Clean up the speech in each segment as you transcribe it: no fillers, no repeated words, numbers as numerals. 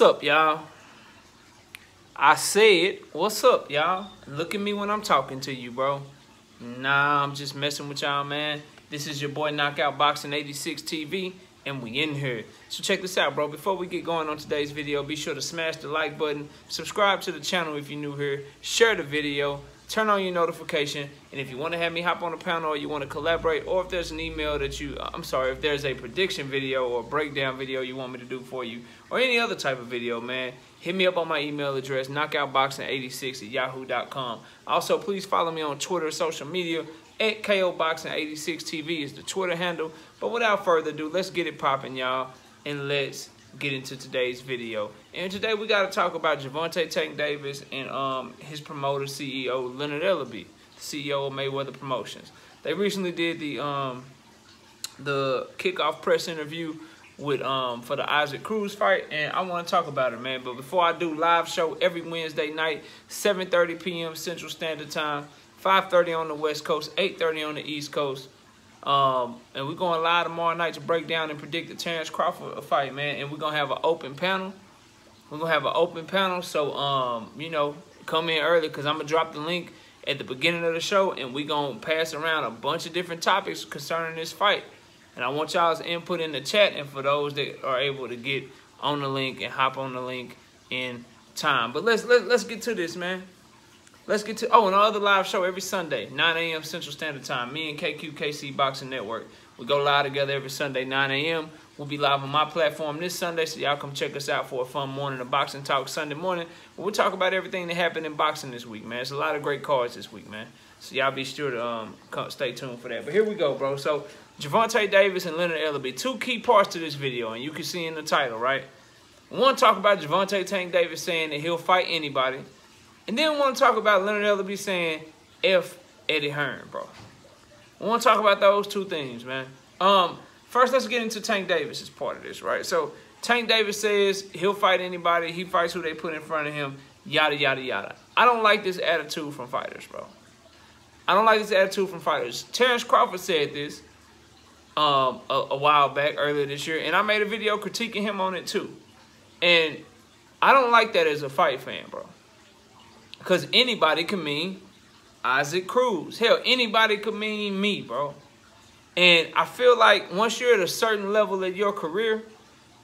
up, y'all? I said, what's up, y'all? Look at me when I'm talking to you, bro. Nah, I'm just messing with y'all, man. This is your boy Knockout Boxing 86 TV, and we in here. So check this out, bro. Before we get going on today's video, be sure to smash the like button, subscribe to the channel if you're new here, share the video, turn on your notification, and if you want to have me hop on the panel or you want to collaborate, or if there's an email that you, if there's a prediction video or breakdown video you want me to do for you, or any other type of video, man, hit me up on my email address, knockoutboxing86@yahoo.com. Also, please follow me on Twitter, social media, at KOBoxing86TV is the Twitter handle. But without further ado, let's get it popping, y'all, and let's get into today's video. And today we got to talk about Gervonta Tank Davis and his promoter, CEO, Leonard Ellerbe, CEO of Mayweather Promotions. They recently did the kickoff press interview with for the Isaac Cruz fight, and I want to talk about it, man. But before I do, live show every Wednesday night, 7:30 p.m. Central Standard Time, 5:30 on the West Coast, 8:30 on the East Coast. And we're going live tomorrow night to break down and predict the Terrence Crawford fight, man. And we're going to have an open panel. We're going to have an open panel, so, you know, come in early because I'm going to drop the link at the beginning of the show, and we're going to pass around a bunch of different topics concerning this fight. And I want y'all's input in the chat, and for those that are able to get on the link and hop on the link in time. But let's get to this, man. Let's get to, and our other live show every Sunday, 9 a.m. Central Standard Time. Me and KC Boxing Network. We go live together every Sunday, 9 a.m. We'll be live on my platform this Sunday, so y'all come check us out for a fun morning of Boxing Talk Sunday morning. We'll talk about everything that happened in boxing this week, man. There's a lot of great cards this week, man. So y'all be sure to stay tuned for that. But here we go, bro. So Gervonta Davis and Leonard Ellerbe, two key parts to this video, and you can see in the title, right? We want to talk about Gervonta Tank Davis saying that he'll fight anybody. And then we want to talk about Leonard Ellerbe saying, F Eddie Hearn, bro. We want to talk about those two things, man. First, let's get into Tank Davis as part of this, right? So, Tank Davis says he'll fight anybody. He fights who they put in front of him, yada, yada, yada. I don't like this attitude from fighters, bro. I don't like this attitude from fighters. Terrence Crawford said this a while back, earlier this year, and I made a video critiquing him on it, too. And I don't like that as a fight fan, bro. Because anybody can mean Isaac Cruz. Hell, anybody could mean me, bro. And I feel like once you're at a certain level of your career,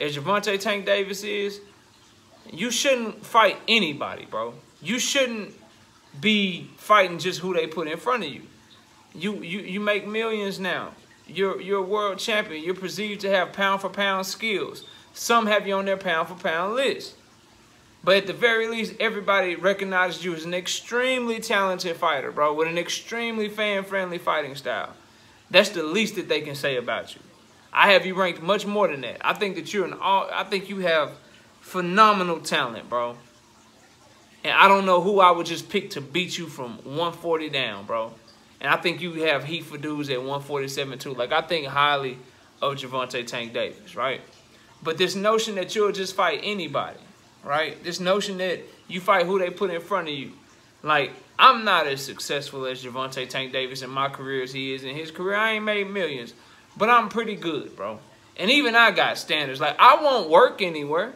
as Gervonta Tank Davis is, you shouldn't fight anybody, bro. You shouldn't be fighting just who they put in front of you. You make millions now. You're a world champion. You're perceived to have pound-for-pound skills. Some have you on their pound-for-pound list. But at the very least, everybody recognizes you as an extremely talented fighter, bro, with an extremely fan-friendly fighting style. That's the least that they can say about you. I have you ranked much more than that. I think that I think you have phenomenal talent, bro. And I don't know who I would just pick to beat you from 140 down, bro. And I think you have heat for dudes at 147 too. Like, I think highly of Gervonta Tank Davis, right? But this notion that you'll just fight anybody, right? This notion that you fight who they put in front of you. Like, I'm not as successful as Gervonta Tank Davis in my career as he is in his career. I ain't made millions, but I'm pretty good, bro. And even I got standards. Like, I won't work anywhere.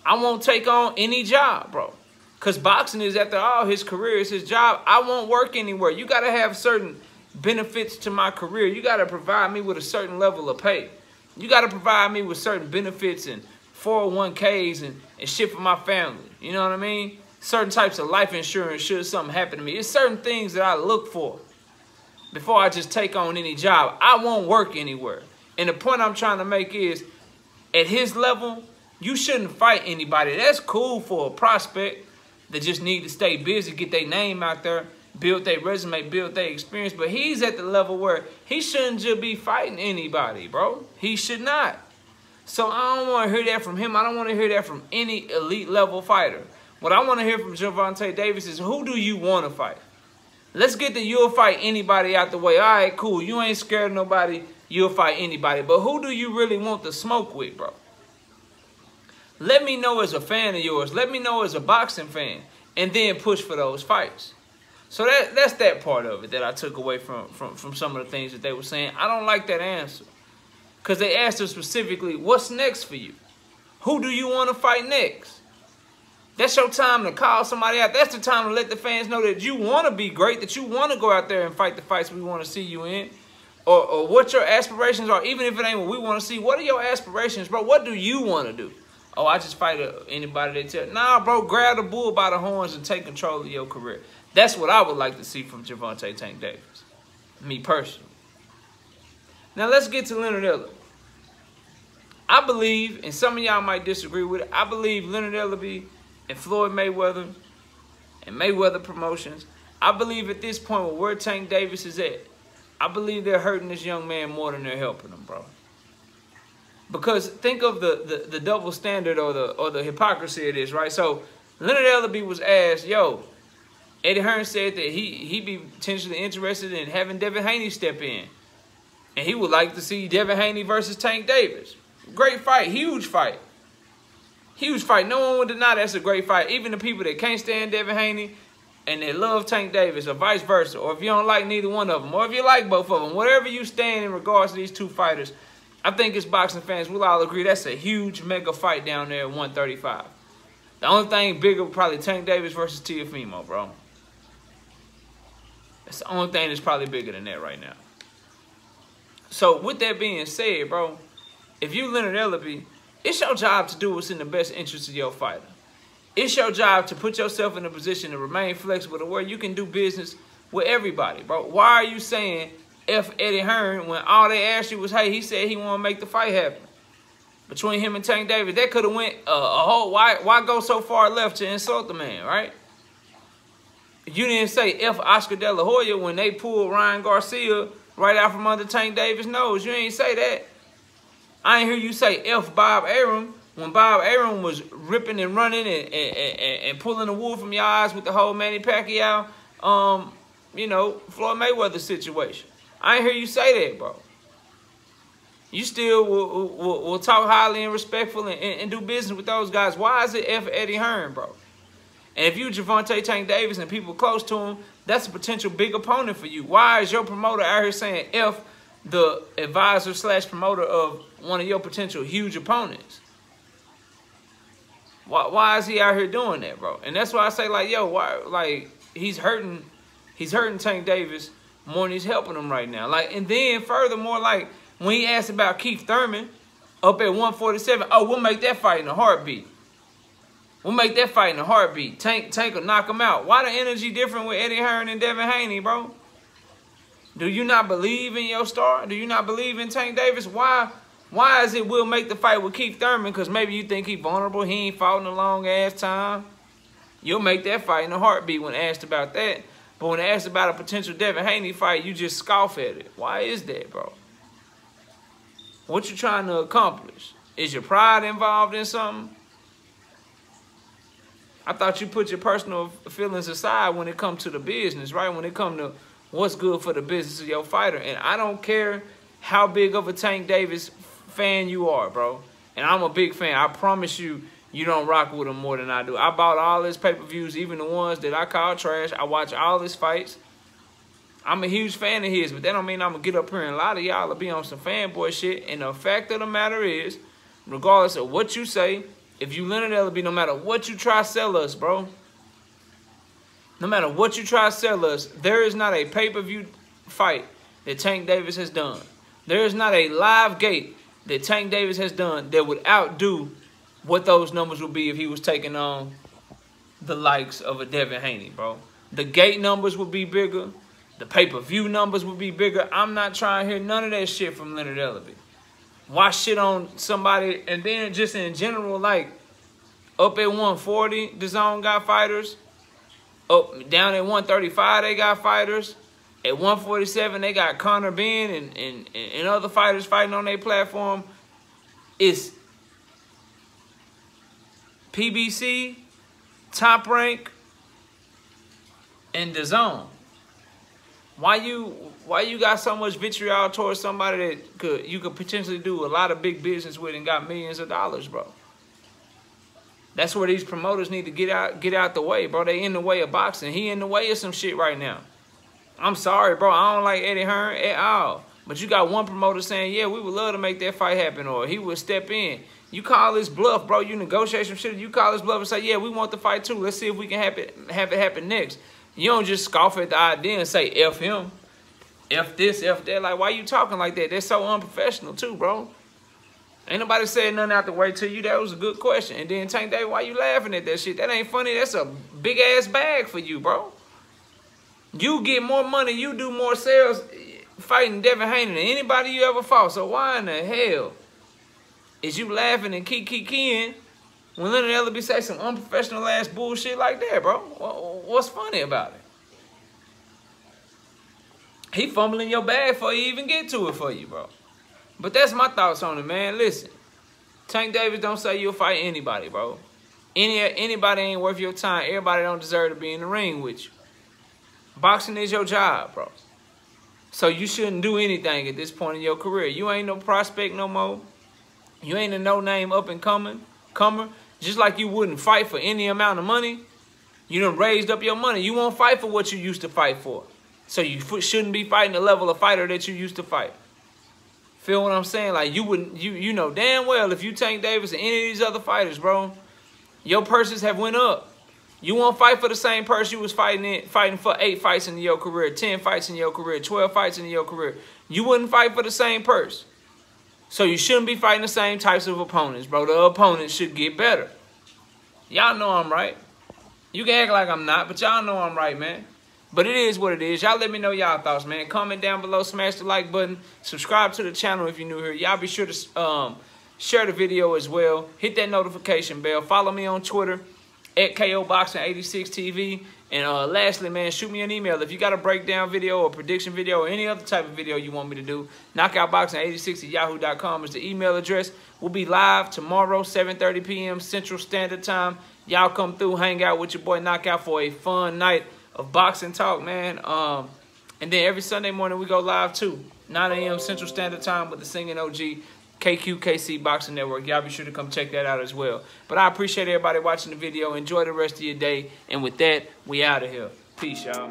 I won't take on any job, bro. Because boxing is, after all, his career is his job. I won't work anywhere. You got to have certain benefits to my career. You got to provide me with a certain level of pay. You got to provide me with certain benefits and 401ks and shit for my family. You know what I mean? Certain types of life insurance should something happen to me. It's certain things that I look for before I just take on any job. I won't work anywhere. And the point I'm trying to make is, at his level, you shouldn't fight anybody. That's cool for a prospect that just need to stay busy, get their name out there, build their resume, build their experience. But he's at the level where he shouldn't just be fighting anybody, bro. He should not. So I don't want to hear that from him. I don't want to hear that from any elite level fighter. What I want to hear from Gervonta Davis is, who do you want to fight? Let's get the you'll fight anybody out the way. All right, cool. You ain't scared of nobody. You'll fight anybody. But who do you really want to smoke with, bro? Let me know as a fan of yours. Let me know as a boxing fan. And then push for those fights. So that's that part of it that I took away from some of the things that they were saying. I don't like that answer. Because they asked him specifically, what's next for you? Who do you want to fight next? That's your time to call somebody out. That's the time to let the fans know that you want to be great, that you want to go out there and fight the fights we want to see you in. Or what your aspirations are. Even if it ain't what we want to see, what are your aspirations, bro? What do you want to do? Oh, I just fight anybody that tell. Nah, bro, grab the bull by the horns and take control of your career. That's what I would like to see from Gervonta Tank Davis. Me personally. Now let's get to Leonard Ellerbe. I believe, and some of y'all might disagree with it, I believe Leonard Ellerbe and Floyd Mayweather and Mayweather Promotions, I believe at this point where Tank Davis is at, I believe they're hurting this young man more than they're helping him, bro. Because think of the double standard or the hypocrisy of this, right? So Leonard Ellerbe was asked, yo, Eddie Hearn said that he'd be potentially interested in having Devin Haney step in. And he would like to see Devin Haney versus Tank Davis. Great fight, huge fight. Huge fight. No one would deny that's a great fight. Even the people that can't stand Devin Haney and they love Tank Davis, or vice versa, or if you don't like neither one of them, or if you like both of them, whatever you stand in regards to these two fighters, I think as boxing fans, we'll all agree that's a huge mega fight down there at 135. The only thing bigger would probably Tank Davis versus Teofimo, bro. That's the only thing that's probably bigger than that right now. So with that being said, bro, if you Leonard Ellerbe, it's your job to do what's in the best interest of your fighter. It's your job to put yourself in a position to remain flexible to where you can do business with everybody, bro. Why are you saying F Eddie Hearn when all they asked you was, hey, he said he want to make the fight happen between him and Tank Davis? That could have went a whole, why go so far left to insult the man, right? You didn't say F Oscar De La Hoya when they pulled Ryan Garcia right out from under Tank Davis' nose. You ain't say that. I ain't hear you say F Bob Arum when Bob Arum was ripping and running and pulling the wool from your eyes with the whole Manny Pacquiao, you know, Floyd Mayweather situation. I ain't hear you say that, bro. You still will talk highly and respectfully and do business with those guys. Why is it F Eddie Hearn, bro? And if you Gervonta Tank Davis and people close to him, that's a potential big opponent for you. Why is your promoter out here saying F the advisor / promoter of one of your potential huge opponents? Why is he out here doing that, bro? And that's why I say, like, yo, why, like, he's hurting Tank Davis more than he's helping him right now. Like, and then furthermore, like, when he asked about Keith Thurman up at 147, oh, we'll make that fight in a heartbeat. We'll make that fight in a heartbeat. Tank will knock him out. Why the energy different with Eddie Hearn and Devin Haney, bro? Do you not believe in your star? Do you not believe in Tank Davis? Why is it we'll make the fight with Keith Thurman? Because maybe you think he's vulnerable. He ain't fought in a long-ass time. You'll make that fight in a heartbeat when asked about that. But when asked about a potential Devin Haney fight, you just scoff at it. Why is that, bro? What you trying to accomplish? Is your pride involved in something? I thought you put your personal feelings aside when it comes to the business, right? When it comes to what's good for the business of your fighter. And I don't care how big of a Tank Davis fan you are, bro. And I'm a big fan. I promise you, you don't rock with him more than I do. I bought all his pay-per-views, even the ones that I call trash. I watch all his fights. I'm a huge fan of his, but that don't mean I'm going to get up here and a lot of y'all will be on some fanboy shit. And the fact of the matter is, regardless of what you say, if you Leonard Ellerbe, no matter what you try to sell us, bro, no matter what you try to sell us, there is not a pay-per-view fight that Tank Davis has done. There is not a live gate that Tank Davis has done that would outdo what those numbers would be if he was taking on the likes of a Devin Haney, bro. The gate numbers would be bigger. The pay-per-view numbers would be bigger. I'm not trying to hear none of that shit from Leonard Ellerbe. Why shit on somebody, and then just in general, like, up at 140, DAZN got fighters. Up down at 135, they got fighters. At 147, they got Conor Ben and other fighters fighting on their platform. It's PBC, Top Rank, and DAZN. Why you got so much vitriol towards somebody that you could potentially do a lot of big business with and got millions of dollars, bro? That's where these promoters need to get out the way, bro. They in the way of boxing. He in the way of some shit right now. I'm sorry, bro. I don't like Eddie Hearn at all. But you got one promoter saying, yeah, we would love to make that fight happen, or he would step in. You call this bluff, bro. You negotiate some shit. You call this bluff and say, yeah, we want the fight too. Let's see if we can have it happen next. You don't just scoff at the idea and say, F him. F this, F that. Like, why you talking like that? That's so unprofessional too, bro. Ain't nobody said nothing out the way to you. That was a good question. And then Tank Davis, why you laughing at that shit? That ain't funny. That's a big-ass bag for you, bro. You get more money. You do more sales fighting Devin Haney than anybody you ever fought. So why in the hell is you laughing and keying when Leonard Ellerbe say some unprofessional-ass bullshit like that, bro? What's funny about it? He fumbling your bag before he even get to it for you, bro. But that's my thoughts on it, man. Listen, Tank Davis don't say you'll fight anybody, bro. Anybody ain't worth your time. Everybody don't deserve to be in the ring with you. Boxing is your job, bro. So you shouldn't do anything at this point in your career. You ain't no prospect no more. You ain't a no-name up-and-comer. Just like you wouldn't fight for any amount of money. You done raised up your money. You won't fight for what you used to fight for. So you shouldn't be fighting the level of fighter that you used to fight. Feel what I'm saying? Like, you know damn well if you Tank Davis and any of these other fighters, bro, your purses have went up. You won't fight for the same purse you was fighting for 8 fights in your career, 10 fights in your career, 12 fights in your career. You wouldn't fight for the same purse. So you shouldn't be fighting the same types of opponents, bro. The opponents should get better. Y'all know I'm right. You can act like I'm not, but y'all know I'm right, man. But it is what it is. Y'all let me know y'all thoughts, man. Comment down below. Smash the like button. Subscribe to the channel if you're new here. Y'all be sure to share the video as well. Hit that notification bell. Follow me on Twitter at KOBoxing86TV. And lastly, man, shoot me an email. If you got a breakdown video or prediction video or any other type of video you want me to do, knockoutboxing86@yahoo.com is the email address. We'll be live tomorrow, 7:30 p.m. Central Standard Time. Y'all come through, hang out with your boy Knockout for a fun night of boxing talk, man. And then every Sunday morning we go live too, 9 a.m. Central Standard Time with the singing OG KQKC Boxing Network. Y'all be sure to come check that out as well. But I appreciate everybody watching the video. Enjoy the rest of your day. And with that, we out of here. Peace, y'all.